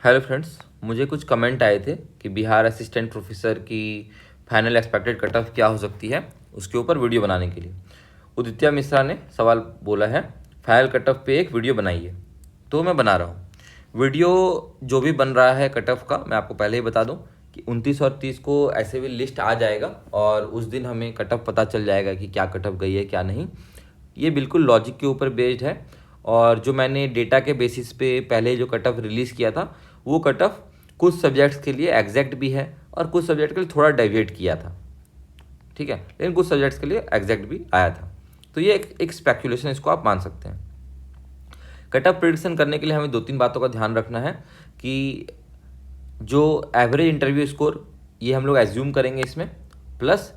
Hello friends, मुझे कुछ comment आए थे कि बिहार असिस्टेंट प्रोफेसर की फाइनल एक्सपेक्टेड कट ऑफ क्या हो सकती है, उसके ऊपर वीडियो बनाने के लिए उदित्य मिश्रा ने सवाल बोला है। फाइनल कट ऑफ पे एक वीडियो बनाइए, तो मैं बना रहा हूँ। वीडियो जो भी बन रहा है कट ऑफ का, मैं आपको पहले ही बता दूँ कि 29 और 30 को ऐसे भी लिस्ट आ जाएगा और उस दिन हमें कट ऑफ पता चल जाएगा कि क्या कट ऑफ गई है क्या नहीं। ये बिल्कुल लॉजिक के ऊपर बेस्ड है और जो मैंने डेटा के बेसिस पे पहले जो कट ऑफ रिलीज़ किया था वो कट ऑफ कुछ सब्जेक्ट्स के लिए एग्जैक्ट भी है और कुछ सब्जेक्ट के लिए थोड़ा डेविएट किया था, ठीक है, लेकिन कुछ सब्जेक्ट्स के लिए एग्जैक्ट भी आया था। तो ये एक स्पेकुलेशन, इसको आप मान सकते हैं। कट ऑफ प्रिडिक्शन करने के लिए हमें 2-3 बातों का ध्यान रखना है कि जो एवरेज इंटरव्यू स्कोर ये हम लोग एज्यूम करेंगे इसमें, प्लस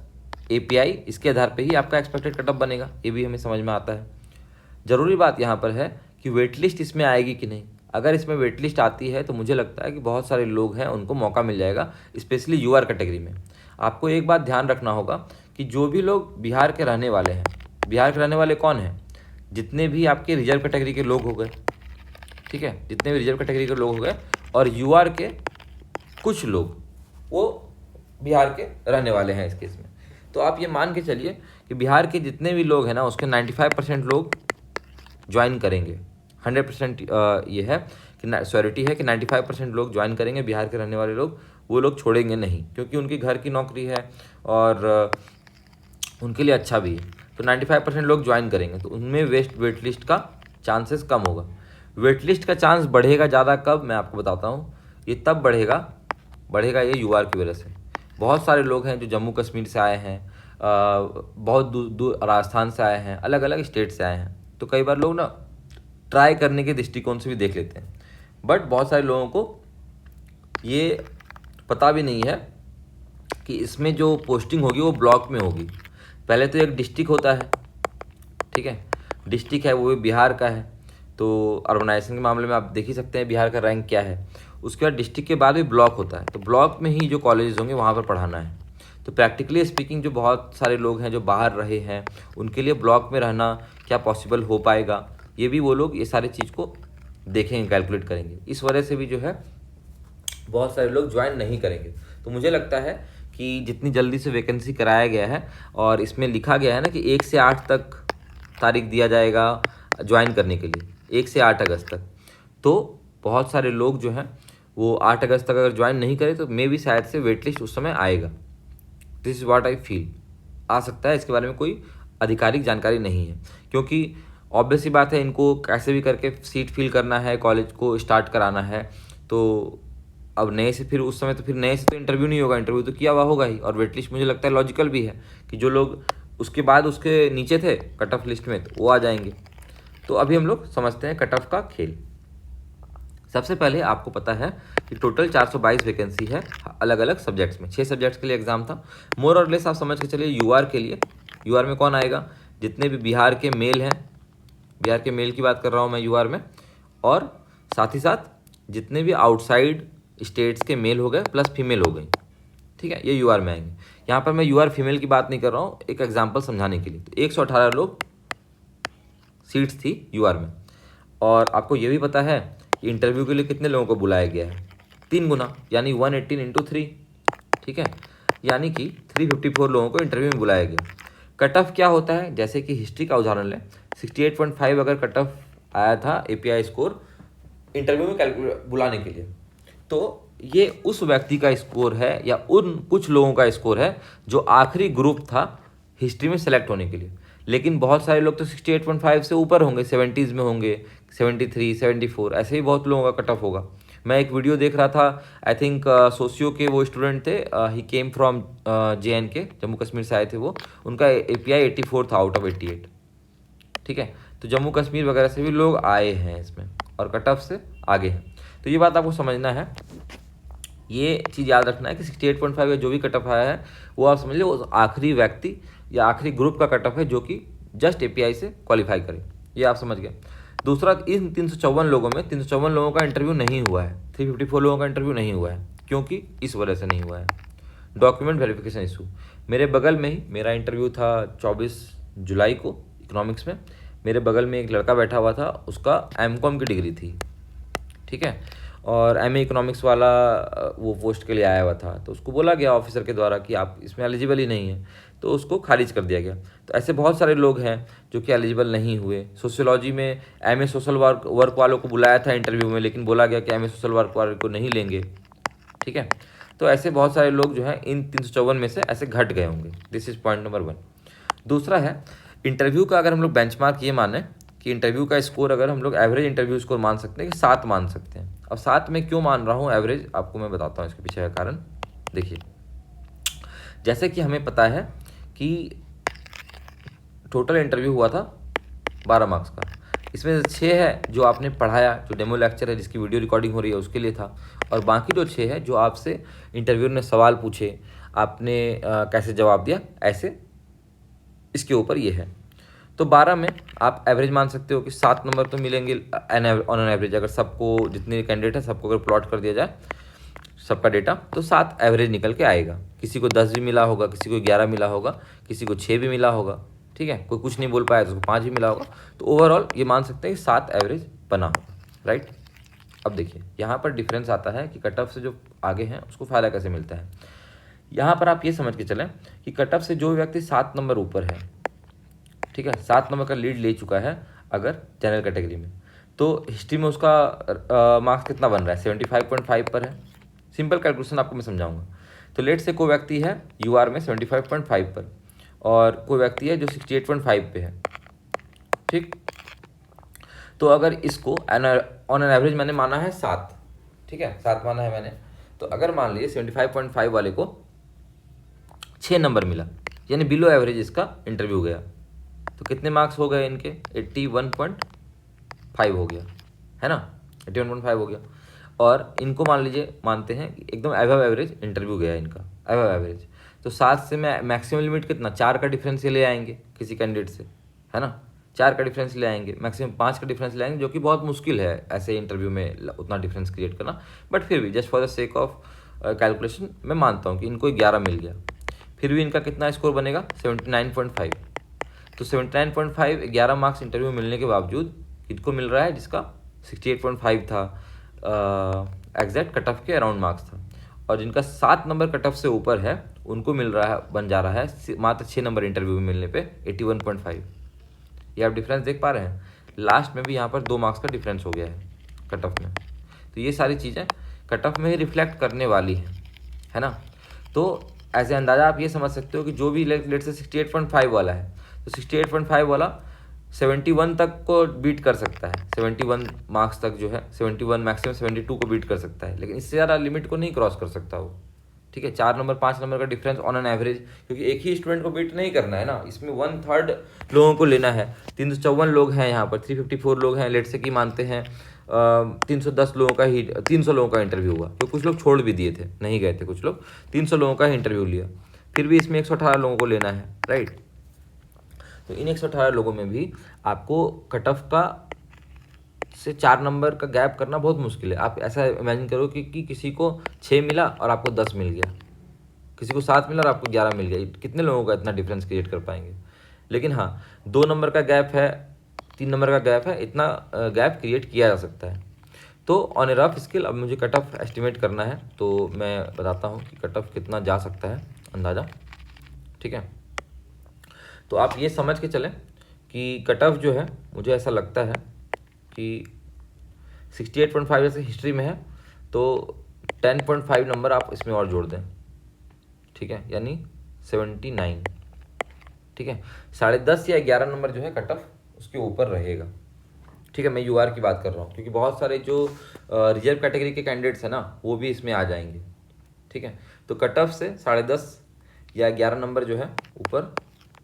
एपीआई, इसके आधार पे ही आपका एक्सपेक्टेड कट ऑफ बनेगा। ये भी हमें समझ में आता है। ज़रूरी बात यहाँ पर है कि वेट लिस्ट इसमें आएगी कि नहीं। अगर इसमें वेट लिस्ट आती है तो मुझे लगता है कि बहुत सारे लोग हैं उनको मौका मिल जाएगा, स्पेशली यूआर कैटेगरी में। आपको एक बात ध्यान रखना होगा कि जो भी लोग बिहार के रहने वाले हैं, बिहार के रहने वाले कौन हैं, जितने भी आपके रिजर्व कैटेगरी के लोग हो गए, ठीक है, जितने भी रिजर्व कैटेगरी के लोग हो गए और यूआर के कुछ लोग, वो बिहार के रहने वाले हैं इस केस में। तो आप ये मान के चलिए कि बिहार के जितने भी लोग हैं ना, उसके 95% लोग ज्वाइन करेंगे। 100% ये है कि श्योरिटी है कि 95% लोग ज्वाइन करेंगे। बिहार के रहने वाले लोग, वो लोग छोड़ेंगे नहीं, क्योंकि उनकी घर की नौकरी है और उनके लिए अच्छा भी है। तो 95% लोग ज्वाइन करेंगे, तो उनमें वेट लिस्ट का चांसेस कम होगा। वेट लिस्ट का चांस बढ़ेगा ज़्यादा कब, मैं आपको बताता हूँ। ये तब बढ़ेगा ये यूआर की वजह से। बहुत सारे लोग हैं जो जम्मू कश्मीर से आए हैं, बहुत दूर दूर राजस्थान से आए हैं, अलग अलग स्टेट से आए हैं। तो कई बार लोग ना ट्राई करने के दृष्टिकोण से भी देख लेते हैं, बट बहुत सारे लोगों को ये पता भी नहीं है कि इसमें जो पोस्टिंग होगी वो ब्लॉक में होगी। पहले तो एक डिस्ट्रिक्ट होता है, ठीक है, डिस्ट्रिक्ट है, वो भी बिहार का है। तो अर्बनाइजेशन के मामले में आप देख ही सकते हैं बिहार का रैंक क्या है। उसके बाद डिस्ट्रिक्ट के बाद भी ब्लॉक होता है, तो ब्लॉक में ही जो कॉलेजेस होंगे वहाँ पर पढ़ाना है। तो प्रैक्टिकली स्पीकिंग जो बहुत सारे लोग हैं जो बाहर रहे हैं, उनके लिए ब्लॉक में रहना क्या पॉसिबल हो पाएगा, ये भी वो लोग ये सारी चीज़ को देखेंगे, कैलकुलेट करेंगे। इस वजह से भी जो है बहुत सारे लोग ज्वाइन नहीं करेंगे। तो मुझे लगता है कि जितनी जल्दी से वैकेंसी कराया गया है और इसमें लिखा गया है ना कि 1 से 8 तक तारीख दिया जाएगा ज्वाइन करने के लिए, 1 से 8 अगस्त तक। तो बहुत सारे लोग जो हैं वो 8 अगस्त तक अगर ज्वाइन नहीं करें तो मे भी शायद से वेट लिस्ट उस समय आएगा। This is what I feel. आ सकता है, इसके बारे में कोई आधिकारिक जानकारी नहीं है, क्योंकि ऑब्वियस सी बात है इनको कैसे भी करके सीट फिल करना है, कॉलेज को स्टार्ट कराना है। तो अब नए से फिर उस समय तो फिर नए से तो इंटरव्यू नहीं होगा, इंटरव्यू तो किया हुआ होगा ही। और वेट लिस्ट मुझे लगता है लॉजिकल भी है कि जो लोग उसके बाद उसके नीचे थे कट ऑफ लिस्ट में, तो वो आ जाएंगे। तो अभी हम लोग समझते हैं कट ऑफ का खेल। सबसे पहले आपको पता है कि टोटल 422 वैकेंसी है अलग अलग सब्जेक्ट्स में। 6 सब्जेक्ट्स के लिए एग्जाम था। मोर और लेस आप समझ के चलिए यूआर के लिए, यूआर में कौन आएगा, जितने भी बिहार के मेल हैं, बिहार के मेल की बात कर रहा हूँ मैं यूआर में, और साथ ही साथ जितने भी आउटसाइड स्टेट्स के मेल हो गए प्लस फीमेल हो गई, ठीक है, ये यूआर में आएंगे। यहाँ पर मैं यूआर फीमेल की बात नहीं कर रहा हूँ, एक एग्जाम्पल समझाने के लिए। तो 118 लोग सीट्स थी यूआर में। और आपको ये भी पता है कि इंटरव्यू के लिए कितने लोगों को बुलाया गया है, 3 गुना, यानी 118 इंटू 3, ठीक है, यानी कि 354 लोगों को इंटरव्यू में बुलाया गया। कट ऑफ क्या होता है, जैसे कि हिस्ट्री का उदाहरण लें, 68.5 अगर कट ऑफ आया था एपीआई स्कोर इंटरव्यू में बुलाने के लिए, तो ये उस व्यक्ति का स्कोर है या उन कुछ लोगों का स्कोर है जो आखिरी ग्रुप था हिस्ट्री में सेलेक्ट होने के लिए। लेकिन बहुत सारे लोग तो 68.5 से ऊपर होंगे, 70s में होंगे, 73, 74, ऐसे ही बहुत लोगों का कट ऑफ होगा। मैं एक वीडियो देख रहा था, आई थिंक सोशियो के वो स्टूडेंट थे, he came from JNK, Jammu Kashmir से आए थे वो, उनका एपीआई 84 था आउट ऑफ 88, ठीक है। तो जम्मू कश्मीर वगैरह से भी लोग आए हैं इसमें और कट ऑफ से आगे हैं। तो ये बात आपको समझना है, ये चीज़ याद रखना है कि 68.5 का जो भी कट ऑफ आया है वो आप समझ लो वो आखिरी व्यक्ति या आखिरी ग्रुप का कट ऑफ है जो कि जस्ट एपीआई से क्वालिफाई करे, ये आप समझ गए। दूसरा, इन 354 लोगों में 354 लोगों का इंटरव्यू नहीं हुआ है, 354 लोगों का इंटरव्यू नहीं हुआ है। क्योंकि इस वजह से नहीं हुआ है, डॉक्यूमेंट वेरिफिकेशन इशू। मेरे बगल में ही मेरा इंटरव्यू था 24 जुलाई को इकोनॉमिक्स में। मेरे बगल में एक लड़का बैठा हुआ था, उसका MCOM की डिग्री थी, ठीक है, और एमए इकोनॉमिक्स वाला वो पोस्ट के लिए आया हुआ था, तो उसको बोला गया ऑफिसर के द्वारा कि आप इसमें एलिजिबल ही नहीं है, तो उसको खारिज कर दिया गया। तो ऐसे बहुत सारे लोग हैं जो कि एलिजिबल नहीं हुए। सोशियोलॉजी में एमए सोशल वर्क वालों को बुलाया था इंटरव्यू में, लेकिन बोला गया कि एमए सोशल वर्क वाले को नहीं लेंगे। ठीक है, तो ऐसे बहुत सारे लोग जो हैं इन 354 में से ऐसे घट गए होंगे। This is point number 1। दूसरा है इंटरव्यू का, अगर हम लोग बेंचमार्क ये माने कि इंटरव्यू का स्कोर अगर हम लोग एवरेज इंटरव्यू स्कोर मान सकते हैं कि 7 मान सकते हैं। अब 7 में क्यों मान रहा हूँ एवरेज, आपको मैं बताता हूँ इसके पीछे का कारण। देखिए, जैसे कि हमें पता है कि टोटल इंटरव्यू हुआ था 12 मार्क्स का, इसमें 6 है जो आपने पढ़ाया, जो डेमो लेक्चर है जिसकी वीडियो रिकॉर्डिंग हो रही है उसके लिए था, और बाकी जो 6 है जो आपसे इंटरव्यू ने सवाल पूछे, आपने कैसे जवाब दिया, ऐसे इसके ऊपर ये है। तो 12 में आप एवरेज मान सकते हो कि 7 नंबर तो मिलेंगे ऑन एन एवरेज। अगर सबको, जितने कैंडिडेट है सबको अगर प्लॉट कर दिया जाए सबका डेटा, तो 7 एवरेज निकल के आएगा। किसी को 10 भी मिला होगा, किसी को 11 मिला होगा, किसी को 6 भी मिला होगा। ठीक है, कोई कुछ नहीं बोल पाया तो उसको 5 भी मिला होगा। तो ओवरऑल ये मान सकते हैं कि 7 एवरेज बना होगा, राइट। अब देखिए यहाँ पर डिफरेंस आता है कि कट ऑफ से जो आगे हैं उसको फ़ायदा कैसे मिलता है। यहाँ पर आप ये समझ के चलें कि कट ऑफ से जो व्यक्ति 7 नंबर ऊपर है, ठीक है, 7 नंबर का लीड ले चुका है अगर जनरल कैटेगरी में, तो हिस्ट्री में उसका मार्क्स कितना बन रहा है, 75.5 पर है। सिंपल कैलकुलेशन आपको मैं समझाऊंगा। तो लेट से कोई व्यक्ति है यूआर में 75.5 पर, और कोई व्यक्ति है जो 68.5 पे है। ठीक, तो अगर इसको ऑन एन एवरेज मैंने माना है 7, ठीक है, 7 माना है मैंने। तो अगर मान लीजिए 75.5 वाले को 6 नंबर मिला, यानी बिलो एवरेज इसका इंटरव्यू गया, तो कितने मार्क्स हो गए इनके, 81.5 हो गया, है ना, 81.5 हो गया। और इनको मान लीजिए, मानते हैं कि एकदम एवव एवरेज इंटरव्यू गया इनका, एवव एवरेज। तो 7 से मैं मैक्सिमम लिमिट कितना, 4 का डिफरेंस ये ले आएंगे किसी कैंडिडेट से, है ना, 4 का डिफरेंस ले आएंगे, मैक्सिमम 5 का डिफरेंस ले आएंगे, जो कि बहुत मुश्किल है ऐसे इंटरव्यू में उतना डिफरेंस क्रिएट करना। बट फिर भी just for the sake of calculation मैं मानता हूँ कि इनको 11 मिल गया। फिर भी इनका कितना स्कोर बनेगा, 79.5। तो 79.5 11 मार्क्स इंटरव्यू मिलने के बावजूद किसको मिल रहा है, जिसका 68.5 था एग्जैक्ट कट ऑफ के अराउंड मार्क्स था, और जिनका 7 नंबर कट ऑफ से ऊपर है उनको मिल रहा है, बन जा रहा है मात्र 6 नंबर इंटरव्यू में मिलने पे 81.5। ये आप डिफरेंस देख पा रहे हैं, लास्ट में भी यहाँ पर 2 मार्क्स का डिफरेंस हो गया है कट ऑफ में। तो ये सारी चीज़ें कट ऑफ में ही रिफ्लेक्ट करने वाली है ना। तो ऐसे अंदाज़ा आप ये समझ सकते हो कि जो भी लेट से 68.5 वाला है, तो 68.5 वाला 71 तक को बीट कर सकता है, 71 मार्क्स तक जो है, 71 मैक्सिमम 72 को बीट कर सकता है, लेकिन इससे ज़्यादा लिमिट को नहीं क्रॉस कर सकता वो। ठीक है, 4 नंबर 5 नंबर का डिफरेंस ऑन एन एवरेज, क्योंकि एक ही स्टूडेंट को बीट नहीं करना है ना, इसमें 1/3 लोगों को लेना है। 354 लोग हैं यहाँ पर, 354 लोग हैं, लेट से कि मानते हैं 310 लोगों का ही, 300 लोगों का इंटरव्यू हुआ, तो कुछ लोग छोड़ भी दिए थे, नहीं गए थे कुछ लोग, 300 लोगों का ही इंटरव्यू लिया, फिर भी इसमें 118 लोगों को लेना है, राइट। तो इन 118 लोगों में भी आपको कट ऑफ का से 4 नंबर का गैप करना बहुत मुश्किल है। आप ऐसा इमेजिन करो कि किसी को 6 मिला और आपको 10 मिल गया, किसी को 7 मिला और आपको 11 मिल गया, कितने लोगों का इतना डिफरेंस क्रिएट कर पाएंगे। लेकिन हाँ, 2 नंबर का गैप है, 3 नंबर का गैप है, इतना गैप क्रिएट किया जा सकता है। तो ऑन ए रफ स्केल अब मुझे कट ऑफ एस्टिमेट करना है, तो मैं बताता हूँ कि कट ऑफ कितना जा सकता है अंदाज़ा। ठीक है, तो आप ये समझ के चलें कि कट ऑफ जो है, मुझे ऐसा लगता है कि 68.5 जैसे हिस्ट्री में है, तो 10.5 नंबर आप इसमें और जोड़ दें, ठीक है, यानी 79। ठीक है, 10.5 या 11 नंबर जो है कट ऑफ उसके ऊपर रहेगा। ठीक है, मैं यूआर की बात कर रहा हूँ, क्योंकि बहुत सारे जो रिजर्व कैटेगरी के कैंडिडेट्स हैं ना, वो भी इसमें आ जाएंगे। ठीक है, तो कट ऑफ से 10.5 या 11 नंबर जो है ऊपर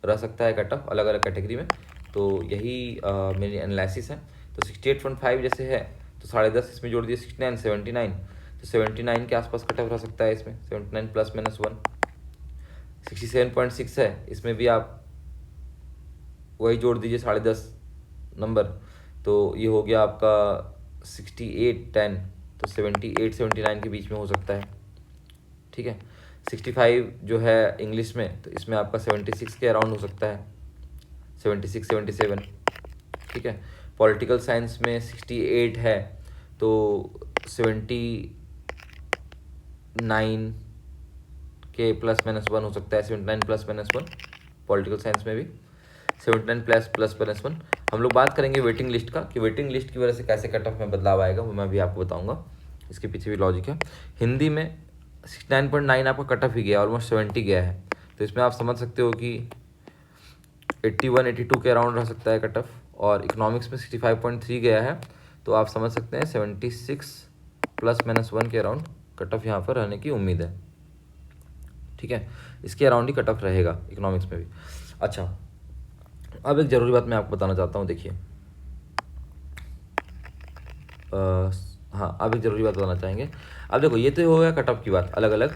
रह सकता है कट ऑफ अलग अलग कैटेगरी में। तो यही मेरी एनालिसिस है। तो 68.5 जैसे है, तो 10.5 इसमें जोड़ दिए, 69 79, तो 79 के आसपास कट ऑफ रह सकता है इसमें, 79 +- 1। 67.6 है, इसमें भी आप वही जोड़ दीजिए 10.5 नंबर, तो ये हो गया आपका 68 10, तो 78 79 के बीच में हो सकता है। ठीक है, 65 जो है इंग्लिश में, तो इसमें आपका 76 के अराउंड हो सकता है, 76 77। ठीक है, पॉलिटिकल साइंस में 68 है, तो 79 के +-1 हो सकता है, 79 +-1 पॉलिटिकल साइंस में भी 79 ++-1। हम लोग बात करेंगे वेटिंग लिस्ट का कि वेटिंग लिस्ट की वजह से कैसे कट ऑफ में बदलाव आएगा, वो मैं भी आपको बताऊंगा। इसके पीछे भी लॉजिक है। हिंदी में 69.9 आपका कट ऑफ ही गया, ऑलमोस्ट 70 गया है, तो इसमें आप समझ सकते हो कि 81-82 के अराउंड रह सकता है कट ऑफ। और इकोनॉमिक्स में 65.3 गया है, तो आप समझ सकते हैं 76 +-1 के अराउंड कट ऑफ यहाँ पर रहने की उम्मीद है। ठीक है, इसके अराउंड ही कट ऑफ रहेगा इकोनॉमिक्स में भी। अच्छा, अब एक ज़रूरी बात मैं आपको बताना चाहता हूँ। देखिए हाँ, अब एक ज़रूरी बात बताना चाहेंगे। अब देखो, ये तो हो गया कट ऑफ की बात, अलग अलग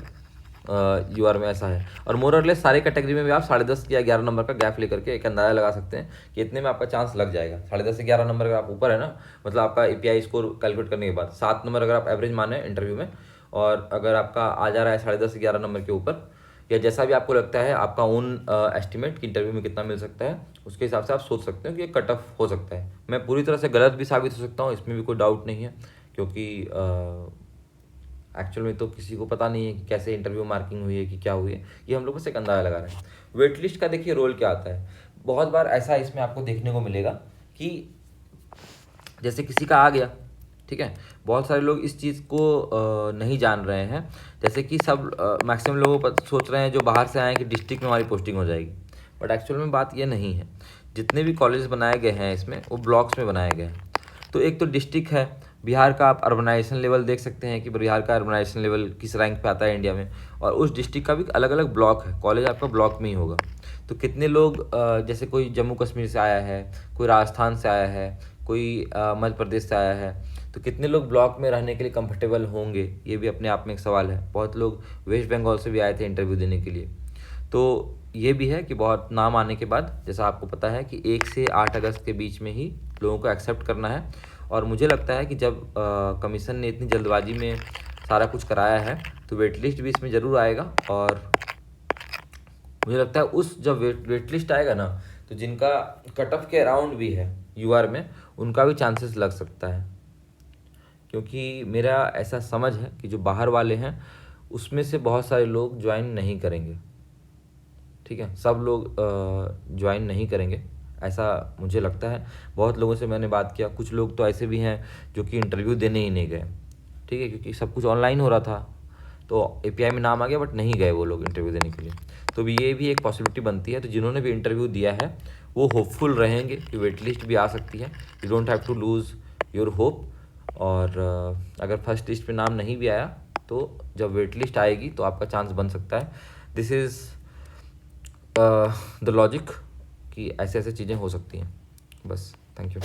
यूआर में ऐसा है। और मोर और लेस सारे कैटेगरी में भी आप 10.5 या 11 नंबर का गैप लेकर के एक अंदाजा लगा सकते हैं कि इतने में आपका चांस लग जाएगा। 10.5 से 11 नंबर अगर आप ऊपर है ना, मतलब आपका एपीआई स्कोर कैलकुलेट करने के बाद 7 नंबर अगर आप एवरेज माने इंटरव्यू में, और अगर आपका आ जा रहा है 10.5 से 11 नंबर के ऊपर, या जैसा भी आपको लगता है आपका ओन एस्टिमेट कि इंटरव्यू में कितना मिल सकता है, उसके हिसाब से आप सोच सकते हो कि ये कट ऑफ हो सकता है। मैं पूरी तरह से गलत भी साबित हो सकता हूँ, इसमें भी कोई डाउट नहीं है, क्योंकि एक्चुअल में तो किसी को पता नहीं है कि कैसे इंटरव्यू मार्किंग हुई है कि क्या हुई है, ये हम लोग बस एक अंदाजा लगा रहे हैं। वेट लिस्ट का देखिए रोल क्या आता है। बहुत बार ऐसा इसमें आपको देखने को मिलेगा कि जैसे किसी का आ गया, ठीक है, बहुत सारे लोग इस चीज़ को नहीं जान रहे हैं। जैसे कि सब मैक्सिमम लोग सोच रहे हैं जो बाहर से आए हैं कि डिस्ट्रिक्ट में हमारी पोस्टिंग हो जाएगी, बट एक्चुअल में बात ये नहीं है। जितने भी कॉलेज बनाए गए हैं इसमें, वो ब्लॉक्स में बनाए गए हैं। तो एक तो डिस्ट्रिक्ट है, बिहार का आप अर्बनाइजेशन लेवल देख सकते हैं कि बिहार का अर्बनाइजेशन लेवल किस रैंक पे आता है इंडिया में, और उस डिस्ट्रिक्ट का भी अलग अलग ब्लॉक है, कॉलेज आपका ब्लॉक में ही होगा। तो कितने लोग जैसे कोई जम्मू कश्मीर से आया है, कोई राजस्थान से आया है, कोई मध्य प्रदेश से आया है, तो कितने लोग ब्लॉक में रहने के लिए कंफर्टेबल होंगे, ये भी अपने आप में एक सवाल है। बहुत लोग वेस्ट बंगाल से भी आए थे इंटरव्यू देने के लिए। तो ये भी है कि बहुत नाम आने के बाद, जैसा आपको पता है कि 1 से 8 अगस्त के बीच में ही लोगों को एक्सेप्ट करना है। और मुझे लगता है कि जब कमीशन ने इतनी जल्दबाजी में सारा कुछ कराया है, तो वेट लिस्ट भी इसमें ज़रूर आएगा। और मुझे लगता है उस जब वेट लिस्ट आएगा ना, तो जिनका कट ऑफ के अराउंड भी है यूआर में, उनका भी चांसेस लग सकता है। क्योंकि मेरा ऐसा समझ है कि जो बाहर वाले हैं उसमें से बहुत सारे लोग ज्वाइन नहीं करेंगे। ठीक है, सब लोग ज्वाइन नहीं करेंगे, ऐसा मुझे लगता है। बहुत लोगों से मैंने बात किया, कुछ लोग तो ऐसे भी हैं जो कि इंटरव्यू देने ही नहीं गए। ठीक है, क्योंकि सब कुछ ऑनलाइन हो रहा था, तो एपीआई में नाम आ गया, बट नहीं गए वो लोग इंटरव्यू देने के लिए। तो ये भी एक पॉसिबिलिटी बनती है। तो जिन्होंने भी इंटरव्यू दिया है वो होपफुल रहेंगे कि वेट लिस्ट भी आ सकती है। You don't have to lose your hope. और अगर फर्स्ट लिस्ट में नाम नहीं भी आया, तो जब वेट लिस्ट आएगी तो आपका चांस बन सकता है। दिस इज़ द लॉजिक कि ऐसे ऐसे चीज़ें हो सकती हैं। बस, थैंक यू।